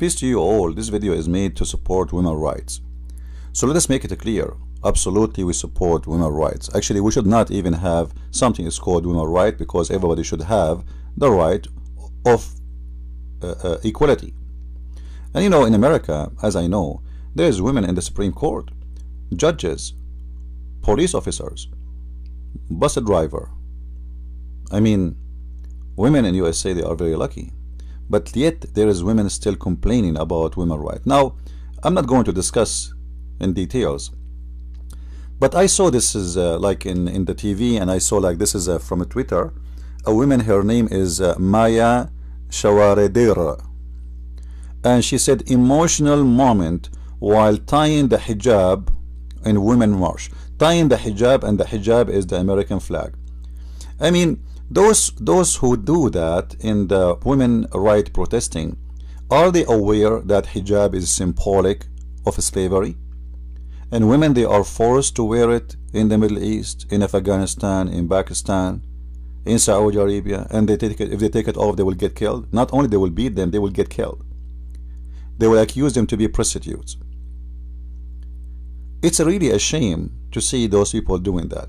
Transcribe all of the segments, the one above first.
Peace to you all. This video is made to support women's rights. So let us make it clear. Absolutely, we support women's rights. Actually, we should not even have something that's called women's right, because everybody should have the right of equality. And you know, in America, as I know, there's women in the Supreme Court, judges, police officers, bus driver. I mean, women in USA, they are very lucky. But yet there is women still complaining about women's rights. Now, I'm not going to discuss in details, but I saw this is like in the TV, and I saw like this is from a Twitter. A woman, her name is Maya Shawaredir, and she said emotional moment while tying the hijab in Women March. Tying the hijab, and the hijab is the American flag. I mean, those who do that in the women right protesting, are they aware that hijab is symbolic of slavery? And women, they are forced to wear it in the Middle East, in Afghanistan, in Pakistan, in Saudi Arabia, and they take it, if they take it off, they will get killed. Not only they will beat them, they will get killed. They will accuse them to be prostitutes. It's really a shame to see those people doing that.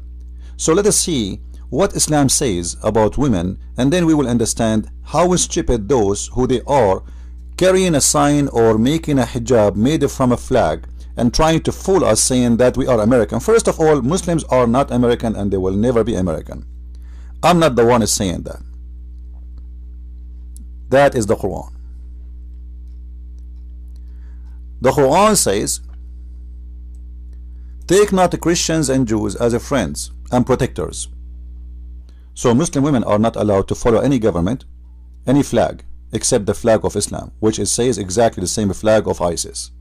So let us see what Islam says about women, and then we will understand how stupid those who they are, carrying a sign or making a hijab made from a flag and trying to fool us, saying that we are American. First of all, Muslims are not American, and they will never be American. I'm not the one saying that. That is the Quran. The Quran says, take not the Christians and Jews as friends and protectors. So Muslim women are not allowed to follow any government, any flag, except the flag of Islam, which it says exactly the same flag of ISIS.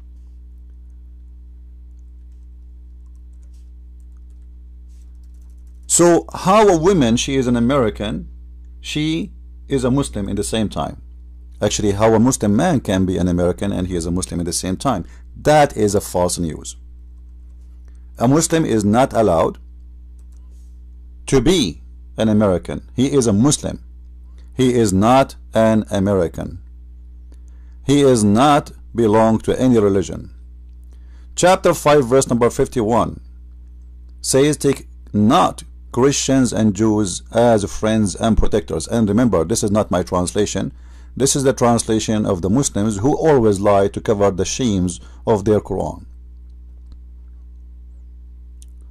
So how a woman, she is an American, she is a Muslim in the same time? Actually, how a Muslim man can be an American and he is a Muslim at the same time? That is a false news. A Muslim is not allowed to be an American. He is a Muslim. He is not an American. He is not belong to any religion. Chapter 5 verse number 51 says, take not Christians and Jews as friends and protectors. And remember, this is not my translation. This is the translation of the Muslims who always lie to cover the shames of their Quran.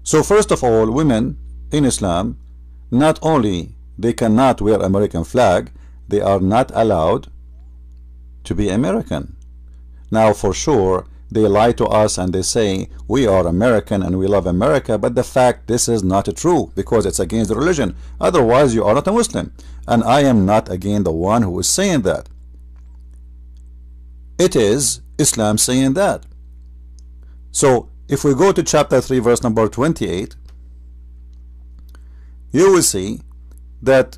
So first of all, women in Islam, not only they cannot wear American flag, they are not allowed to be American. Now for sure, they lie to us and they say we are American and we love America, but the fact this is not true, because it's against the religion. Otherwise you are not a Muslim, and I am not again the one who is saying that. It is Islam saying that. So if we go to chapter 3 verse number 28, you will see that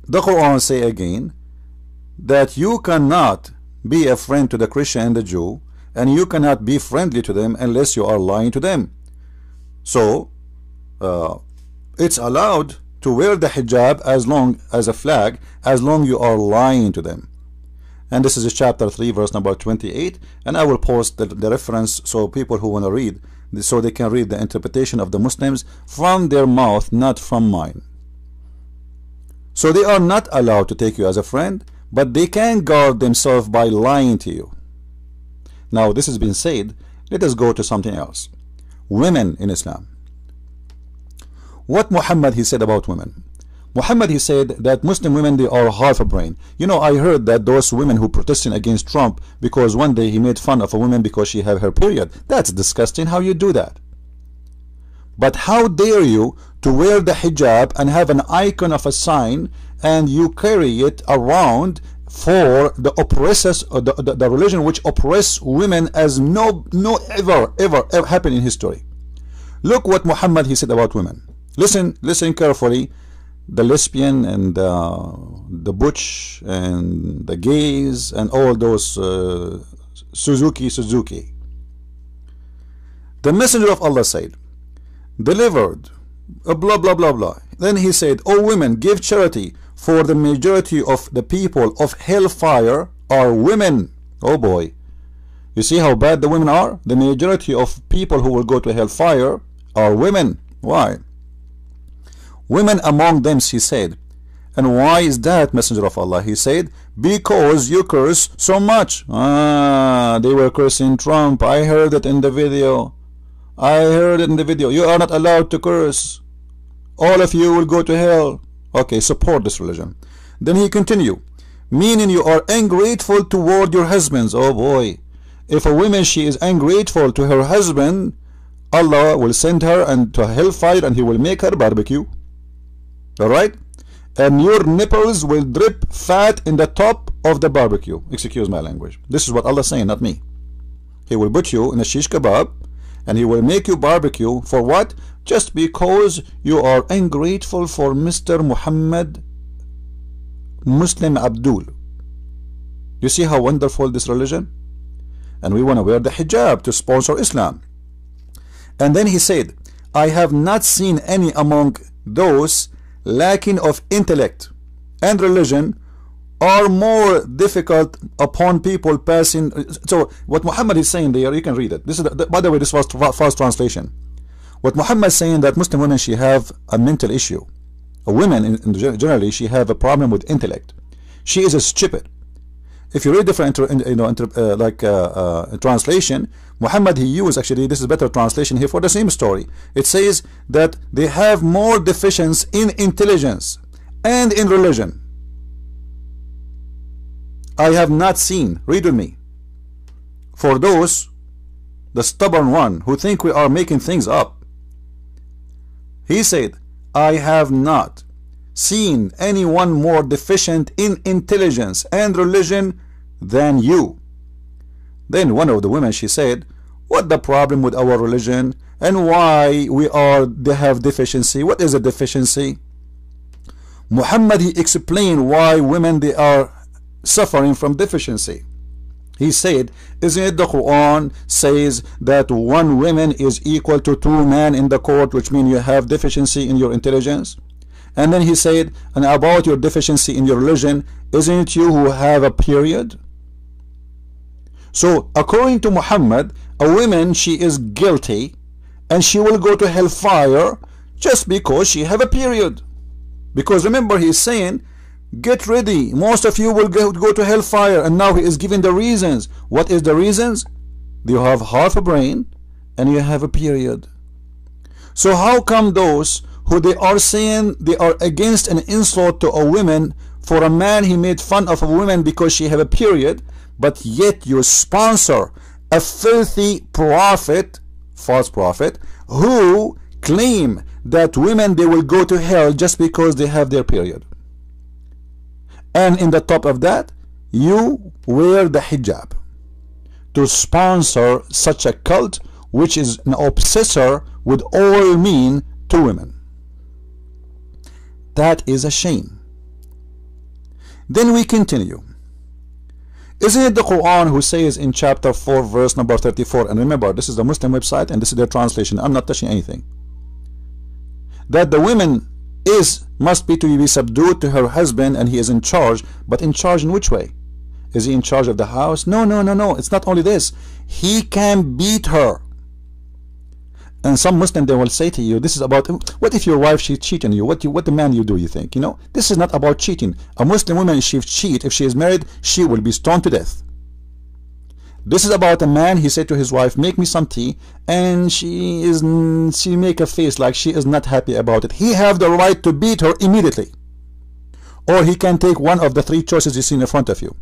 the Quran say again that you cannot be a friend to the Christian and the Jew, and you cannot be friendly to them unless you are lying to them. So it's allowed to wear the hijab as long as a flag, as long you are lying to them. And this is chapter 3 verse number 28, and I will post the reference so people who want to read, so they can read the interpretation of the Muslims from their mouth, not from mine. So they are not allowed to take you as a friend, but they can guard themselves by lying to you. Now this has been said, let us go to something else. Women in Islam. What Muhammad he said about women? Muhammad he said that Muslim women, they are half a brain. You know, I heard that those women who protesting against Trump because one day he made fun of a woman because she have her period. That's disgusting. How you do that? But how dare you to wear the hijab and have an icon of a sign, and you carry it around for the oppressors, or the religion which oppress women as no ever happened in history. Look what Muhammad he said about women. Listen carefully. The lesbian and the butch and the gays and all those Suzuki. The messenger of Allah said, delivered blah blah blah blah. Then he said, O women, give charity, for the majority of the people of hellfire are women. Oh boy. You see how bad the women are? The majority of people who will go to hellfire are women. Why? Women among them, she said. And why is that, Messenger of Allah? He said, because you curse so much. They were cursing Trump. I heard it in the video. You are not allowed to curse. All of you will go to hell. Okay, support this religion. Then he continued, meaning you are ungrateful toward your husbands. Oh boy. If a woman, she is ungrateful to her husband, Allah will send her into hellfire and he will make her barbecue. Alright? And your nipples will drip fat in the top of the barbecue. Excuse my language. This is what Allah is saying, not me. He will put you in a shish kebab and he will make you barbecue for what? Just because you are ungrateful for Mr. Muhammad Muslim Abdul. You see how wonderful this religion? And we want to wear the hijab to sponsor Islam. And then he said, I have not seen any among those lacking of intellect and religion are more difficult upon people passing. So what Muhammad is saying there, you can read it. This is by the way, this was fast translation. What Muhammad is saying, that Muslim women, she have a mental issue. A woman generally, she have a problem with intellect. She is a stupid. If you read different translation, Muhammad, he used, actually this is better translation here for the same story. It says that they have more deficiency in intelligence and in religion. I have not seen, read with me, for those, the stubborn one who think we are making things up. He said, I have not seen anyone more deficient in intelligence and religion than you. Then one of the women, she said, what the problem with our religion and why they have deficiency? What is a deficiency? Muhammad, he explained why women, they are suffering from deficiency. He said, isn't it the Quran says that one woman is equal to two men in the court, which means you have deficiency in your intelligence? And then he said, and about your deficiency in your religion, isn't it you who have a period? So according to Muhammad, a woman, she is guilty and she will go to hellfire just because she have a period. Because remember, he is saying, get ready, most of you will go to hellfire, and now he is giving the reasons. What is the reasons? You have half a brain and you have a period. So how come those who they are saying they are against an insult to a woman, for a man he made fun of a woman because she have a period, but yet you sponsor a filthy prophet, false prophet, who claim that women, they will go to hell just because they have their period? And in the top of that, you wear the hijab to sponsor such a cult, which is an obsessor with all mean to women. That is a shame. Then we continue. Isn't it the Quran who says in chapter 4 verse number 34, and remember, this is the Muslim website and this is their translation, I'm not touching anything, that the women must be to be subdued to her husband and he is in charge? But in charge in which way? Is he in charge of the house? No, it's not only this, he can beat her. And some Muslim, they will say to you, this is about, what if your wife, she cheat on you? What the man you do, you think? You know, this is not about cheating. A Muslim woman, if she cheat, if she is married, she will be stoned to death. This is about a man, he said to his wife, make me some tea, and she make a face like she is not happy about it. He have the right to beat her immediately. Or he can take one of the three choices you see in front of you.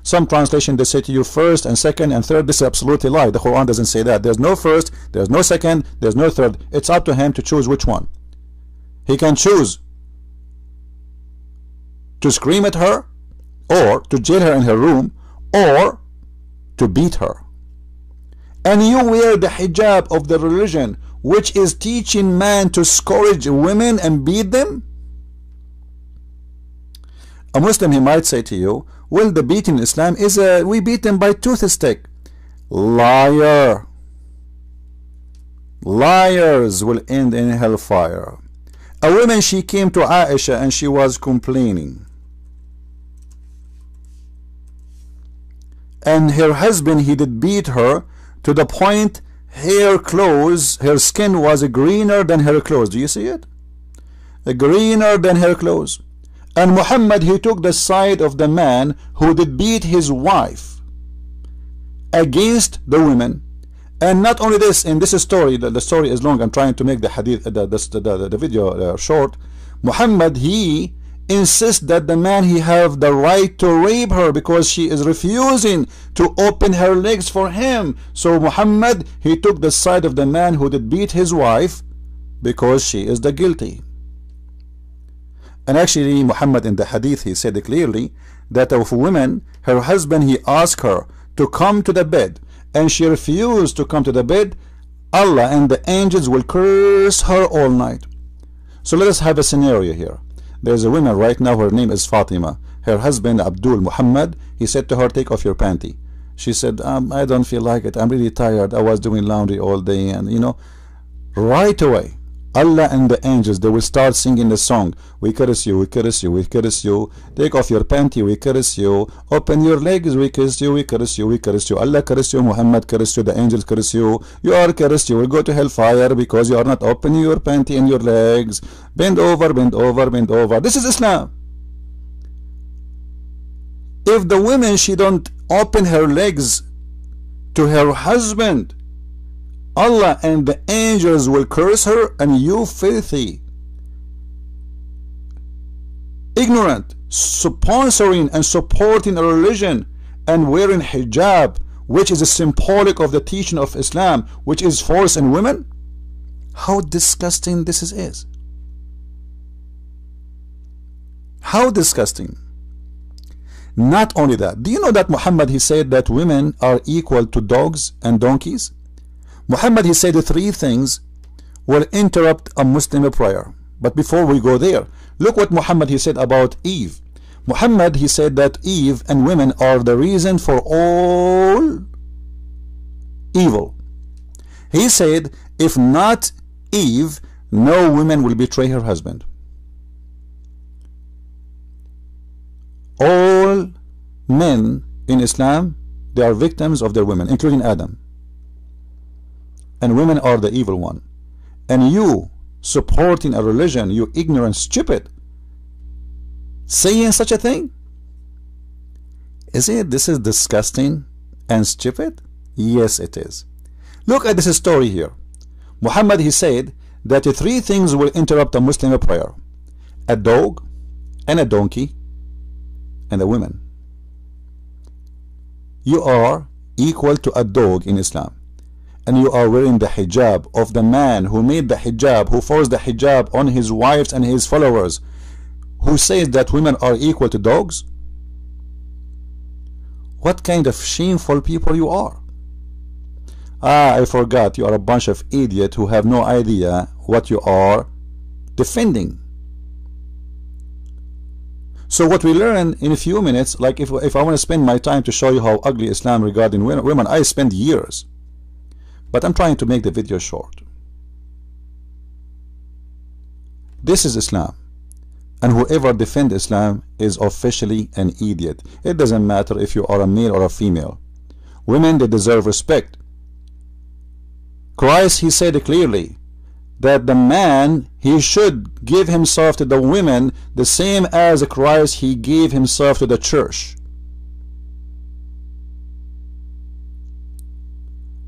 Some translation, they say to you first and second and third. This is absolutely lie. The Quran doesn't say that. There's no first, there's no second, there's no third. It's up to him to choose which one. He can choose to scream at her, or to jail her in her room, or to beat her. And you wear the hijab of the religion, which is teaching man to scourge women and beat them. A Muslim, he might say to you, well, the beating in Islam is we beat them by toothstick. Liar. Liars will end in hellfire. A woman, she came to Aisha and she was complaining. and her husband, he did beat her to the point her skin was greener than her clothes. Do you see it? Greener than her clothes. And Muhammad, he took the side of the man who did beat his wife against the women. And not only this, in this story, the story is long, I'm trying to make the hadith, the video short. Muhammad, he insists that the man, he have the right to rape her because she is refusing to open her legs for him. So Muhammad, he took the side of the man who did beat his wife because she is the guilty. And actually Muhammad, in the hadith, he said clearly that of women, her husband, he asked her to come to the bed and she refused to come to the bed, Allah and the angels will curse her all night. So let us have a scenario here. There's a woman right now, her name is Fatima. Her husband Abdul Muhammad, he said to her, take off your panty. She said, I don't feel like it, I'm really tired, I was doing laundry all day. And you know, right away Allah and the angels, they will start singing the song, we curse you, we curse you, we curse you, take off your panty, we curse you, open your legs, we curse you, we curse you, we curse you, Allah curse you, Muhammad curse you, the angels curse you, you are cursed, you will go to hellfire because you are not opening your panty and your legs, bend over, bend over, bend over. This is Islam. If the woman, she don't open her legs to her husband, Allah and the angels will curse her, and you filthy, ignorant, sponsoring and supporting a religion and wearing hijab, which is a symbolic of the teaching of Islam, which is force in women. How disgusting this is. How disgusting. Not only that, do you know that Muhammad, he said that women are equal to dogs and donkeys? Muhammad, he said 3 things will interrupt a Muslim prayer. But before we go there, look what Muhammad, he said about Eve. Muhammad, he said that Eve and women are the reason for all evil. He said, if not Eve, no woman will betray her husband. All men in Islam, they are victims of their women, including Adam. And women are the evil one. And you supporting a religion, you ignorant stupid, saying such a thing? Isn't this is disgusting and stupid? Yes, it is. Look at this story here. Muhammad, he said that 3 things will interrupt a Muslim prayer: a dog and a donkey and a woman. You are equal to a dog in Islam, and you are wearing the hijab of the man who made the hijab, who forced the hijab on his wives and his followers, who says that women are equal to dogs. What kind of shameful people you are. I forgot, you are a bunch of idiots who have no idea what you are defending. So what we learn in a few minutes, like if I want to spend my time to show you how ugly Islam regarding women, I spend years. But I'm trying to make the video short. This is Islam, and whoever defends Islam is officially an idiot. It doesn't matter if you are a male or a female. Women, they deserve respect. Christ, he said clearly that the man, he should give himself to the women the same as Christ, he gave himself to the church.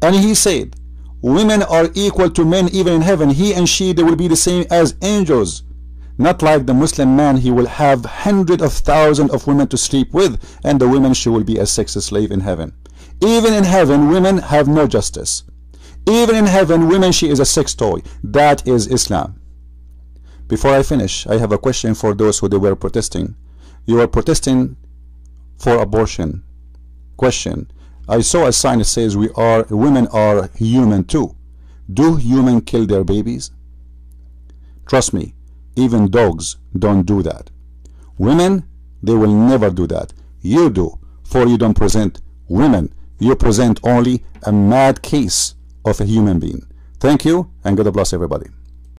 And he said, women are equal to men even in heaven. He and she, they will be the same as angels. Not like the Muslim man, he will have hundreds of thousands of women to sleep with, and the women, she will be a sex slave in heaven. Even in heaven, women have no justice. Even in heaven, women, she is a sex toy. That is Islam. Before I finish, I have a question for those who they were protesting. You are protesting for abortion. Question. I saw a sign that says women are human too. Do humans kill their babies? Trust me, even dogs don't do that. Women, they will never do that. You do, for you don't present women. You present only a mad case of a human being. Thank you, and God bless everybody.